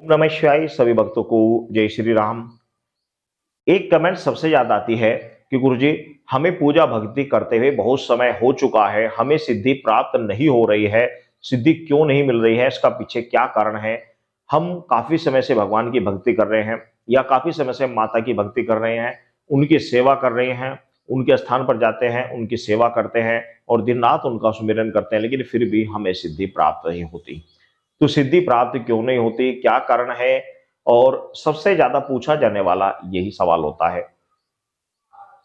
नमः शिवाय सभी भक्तों को जय श्री राम। एक कमेंट सबसे ज्यादा आती है कि गुरुजी हमें पूजा भक्ति करते हुए बहुत समय हो चुका है, हमें सिद्धि प्राप्त नहीं हो रही है, सिद्धि क्यों नहीं मिल रही है, इसका पीछे क्या कारण है। हम काफी समय से भगवान की भक्ति कर रहे हैं या काफी समय से माता की भक्ति कर रहे हैं, उनकी सेवा कर रहे हैं, उनके स्थान पर जाते हैं, उनकी सेवा करते हैं और दिन रात उनका सुमिरन करते हैं, लेकिन फिर भी हमें सिद्धि प्राप्त नहीं होती। तो सिद्धि प्राप्त क्यों नहीं होती, क्या कारण है? और सबसे ज्यादा पूछा जाने वाला यही सवाल होता है।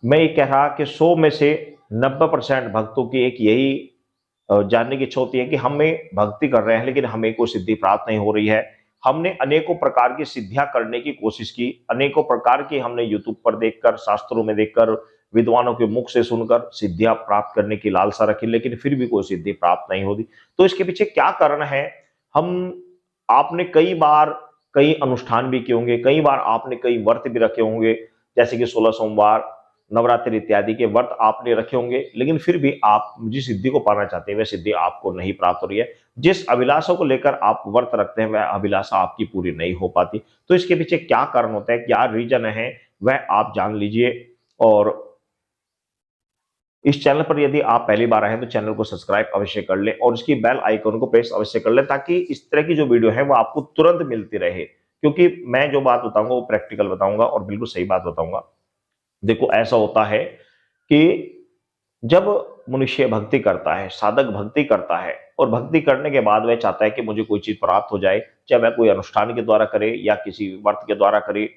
मैं ये कह रहा कि 100 में से 90% भक्तों की एक यही जानने की इच्छा होती है कि हमें भक्ति कर रहे हैं लेकिन हमें कोई सिद्धि प्राप्त नहीं हो रही है। हमने अनेकों प्रकार की सिद्धियां करने की कोशिश की, अनेकों प्रकार की हमने यूट्यूब पर देखकर, शास्त्रों में देखकर, विद्वानों के मुख से सुनकर सिद्धियां प्राप्त करने की लालसा रखी, लेकिन फिर भी कोई सिद्धि प्राप्त नहीं होती। तो इसके पीछे क्या कारण है? हम आपने कई बार कई अनुष्ठान भी किए होंगे, कई बार आपने कई व्रत भी रखे होंगे, जैसे कि 16 सोमवार, नवरात्रि इत्यादि के व्रत आपने रखे होंगे, लेकिन फिर भी आप जिस सिद्धि को पाना चाहते हैं वह सिद्धि आपको नहीं प्राप्त हो रही है। जिस अभिलाषा को लेकर आप व्रत रखते हैं वह अभिलाषा आपकी पूरी नहीं हो पाती। तो इसके पीछे क्या कारण होता है, क्या रीजन है, वह आप जान लीजिए। और इस चैनल पर यदि आप पहली बार आए हैं तो चैनल को सब्सक्राइब अवश्य कर लें और इसकी बेल आइकन को प्रेस अवश्य कर लें, ताकि इस तरह की जो वीडियो है वो आपको तुरंत मिलती रहे। क्योंकि मैं जो बात बताऊंगा वो प्रैक्टिकल बताऊंगा और बिल्कुल सही बात बताऊंगा। देखो, ऐसा होता है कि जब मनुष्य भक्ति करता है, साधक भक्ति करता है और भक्ति करने के बाद वह चाहता है कि मुझे कोई चीज प्राप्त हो जाए, चाहे वह कोई अनुष्ठान के द्वारा करे या किसी व्रत के द्वारा करे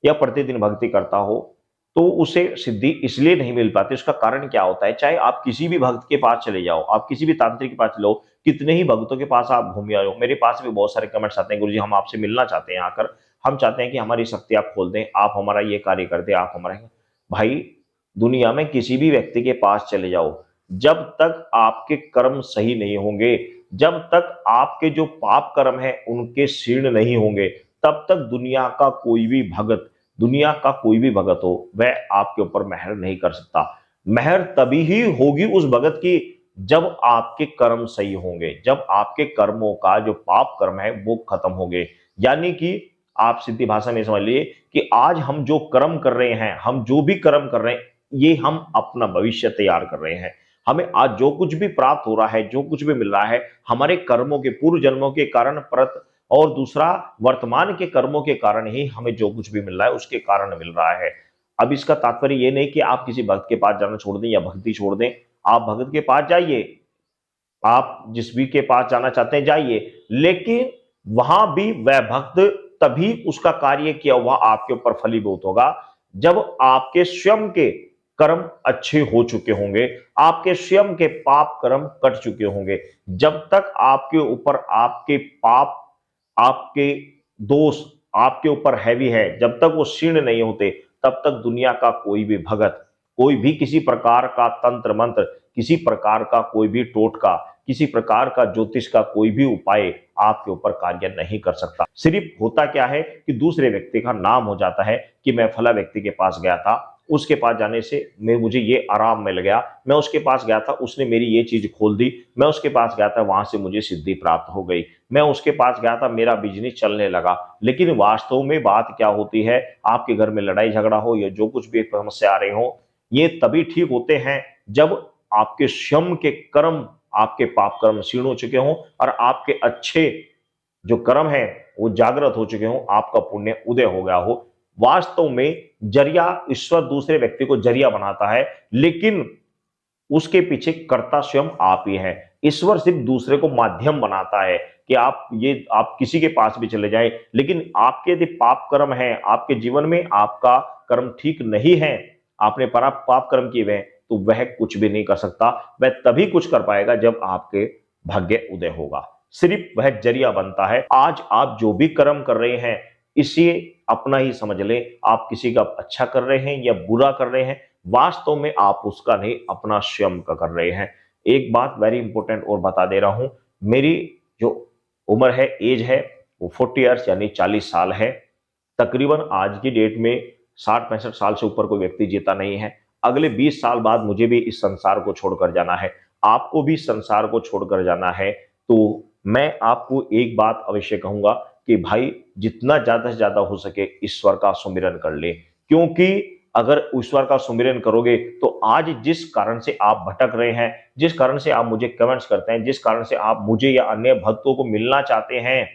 या प्रतिदिन भक्ति करता हो, तो उसे सिद्धि इसलिए नहीं मिल पाती। उसका कारण क्या होता है? चाहे आप किसी भी भक्त के पास चले जाओ, आप किसी भी तांत्रिक के पास चलो, कितने ही भक्तों के पास आप घूम आए हो, मेरे पास भी बहुत सारे कमेंट्स आते हैं, गुरुजी हम आपसे मिलना चाहते हैं, आकर हम चाहते हैं कि हमारी शक्ति आप खोल दें, आप हमारा ये कार्य कर दें, आप हमारा। भाई, दुनिया में किसी भी व्यक्ति के पास चले जाओ, जब तक आपके कर्म सही नहीं होंगे, जब तक आपके जो पाप कर्म है उनके क्षीण नहीं होंगे, तब तक दुनिया का कोई भी भगत, दुनिया का कोई भी भगत हो, वह आपके ऊपर मेहर नहीं कर सकता। मेहर तभी ही होगी उस भगत की जब आपके कर्म सही होंगे, जब आपके कर्मों का जो पाप कर्म है वो खत्म होंगे। यानी कि आप सीधी भाषा में समझ लिए कि आज हम जो कर्म कर रहे हैं, हम जो भी कर्म कर रहे हैं, ये हम अपना भविष्य तैयार कर रहे हैं। हमें आज जो कुछ भी प्राप्त हो रहा है, जो कुछ भी मिल रहा है, हमारे कर्मों के, पूर्व जन्मों के कारण प्रत, और दूसरा वर्तमान के कर्मों के कारण ही हमें जो कुछ भी मिल रहा है उसके कारण मिल रहा है। अब इसका तात्पर्य ये नहीं कि आप किसी भक्त के पास जाना छोड़ दें या भक्ति छोड़ दें। आप भक्त के पास जाइए, आप जिस भी के पास जाना चाहते हैं जाइए, लेकिन वहां भी वह भक्त तभी उसका कार्य किया हुआ आपके ऊपर फलीभूत होगा जब आपके स्वयं के कर्म अच्छे हो चुके होंगे, आपके स्वयं के पाप कर्म कट चुके होंगे। जब तक आपके ऊपर आपके पाप, आपके दोष आपके ऊपर हैवी है, जब तक वो क्षीण नहीं होते, तब तक दुनिया का कोई भी भगत, कोई भी किसी प्रकार का तंत्र मंत्र, किसी प्रकार का कोई भी टोटका, किसी प्रकार का ज्योतिष का कोई भी उपाय आपके ऊपर कार्य नहीं कर सकता। सिर्फ होता क्या है कि दूसरे व्यक्ति का नाम हो जाता है कि मैं फला व्यक्ति के पास गया था, उसके पास जाने से मुझे ये आराम मिल गया, मैं उसके पास गया था, उसने मेरी ये चीज खोल दी, मैं उसके पास गया था, वहां से मुझे सिद्धि प्राप्त हो गई, मैं उसके पास गया था, मेरा बिजनेस चलने लगा। लेकिन वास्तव में बात क्या होती है? आपके घर में लड़ाई झगड़ा हो या जो कुछ भी समस्या आ रही हो, ये तभी ठीक होते हैं जब आपके स्वयं के कर्म, आपके पाप कर्म क्षीण हो चुके हों और आपके अच्छे जो कर्म है वो जागृत हो चुके हों, आपका पुण्य उदय हो गया हो। वास्तव में जरिया ईश्वर दूसरे व्यक्ति को जरिया बनाता है, लेकिन उसके पीछे कर्ता स्वयं आप ही हैं। ईश्वर सिर्फ दूसरे को माध्यम बनाता है कि आप किसी के पास भी चले जाएं, लेकिन आपके यदि पाप कर्म है, आपके जीवन में आपका कर्म ठीक नहीं है, आपने पाप कर्म किए हुए, तो वह कुछ भी नहीं कर सकता। वह तभी कुछ कर पाएगा जब आपके भाग्य उदय होगा। सिर्फ वह जरिया बनता है। आज आप जो भी कर्म कर रहे हैं, इसे अपना ही समझ लें। आप किसी का अच्छा कर रहे हैं या बुरा कर रहे हैं, वास्तव में आप उसका नहीं, अपना स्वयं का कर रहे हैं। एक बात वेरी इंपॉर्टेंट और बता दे रहा हूं, मेरी जो उम्र है, एज है, वो 40 ईयर्स यानी 40 साल है। तकरीबन आज की डेट में 60-65 साल से ऊपर कोई व्यक्ति जीता नहीं है। अगले 20 साल बाद मुझे भी इस संसार को छोड़कर जाना है, आपको भी संसार को छोड़कर जाना है। तो मैं आपको एक बात अवश्य कहूंगा कि भाई जितना ज्यादा से ज्यादा हो सके ईश्वर का सुमिरन कर ले, क्योंकि अगर ईश्वर का सुमिरन करोगे तो आज जिस कारण से आप भटक रहे हैं, जिस कारण से आप मुझे कमेंट्स करते हैं, जिस कारण से आप मुझे या अन्य भक्तों को मिलना चाहते हैं,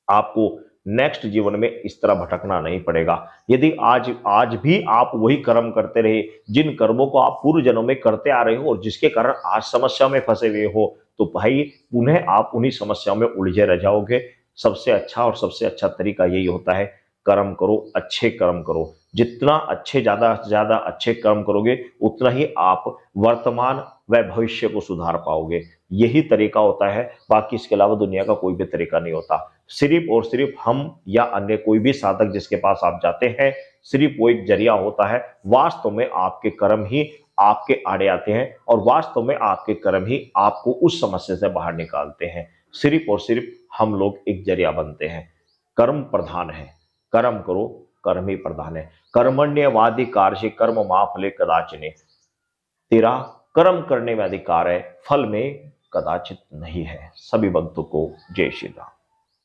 आपको नेक्स्ट जीवन में इस तरह भटकना नहीं पड़ेगा। यदि आज आज भी आप वही कर्म करते रहे, जिन कर्मों को आप पूर्व जन्मों में करते आ रहे हो और जिसके कारण आज समस्या में फंसे हुए हो, तो भाई पुनः आप उन्हीं समस्याओं में उलझे रह जाओगे। सबसे अच्छा और सबसे अच्छा तरीका यही होता है, कर्म करो, अच्छे कर्म करो। जितना अच्छे ज्यादा से ज्यादा अच्छे कर्म करोगे उतना ही आप वर्तमान व भविष्य को सुधार पाओगे। यही तरीका होता है, बाकी इसके अलावा दुनिया का कोई भी तरीका नहीं होता। सिर्फ और सिर्फ हम या अन्य कोई भी साधक जिसके पास आप जाते हैं, सिर्फ वो एक जरिया होता है। वास्तव में आपके कर्म ही आपके आड़े आते हैं और वास्तव में आपके कर्म ही आपको उस समस्या से बाहर निकालते हैं। सिर्फ और सिर्फ हम लोग एक जरिया बनते हैं। कर्म प्रधान है, कर्म करो, कर्म ही प्रधान है। कर्मण्यवाधिकार से कर्म मा फले कदाचिने, तेरा कर्म करने में अधिकार है, फल में कदाचित नहीं है। सभी भक्तों को जय श्री राम।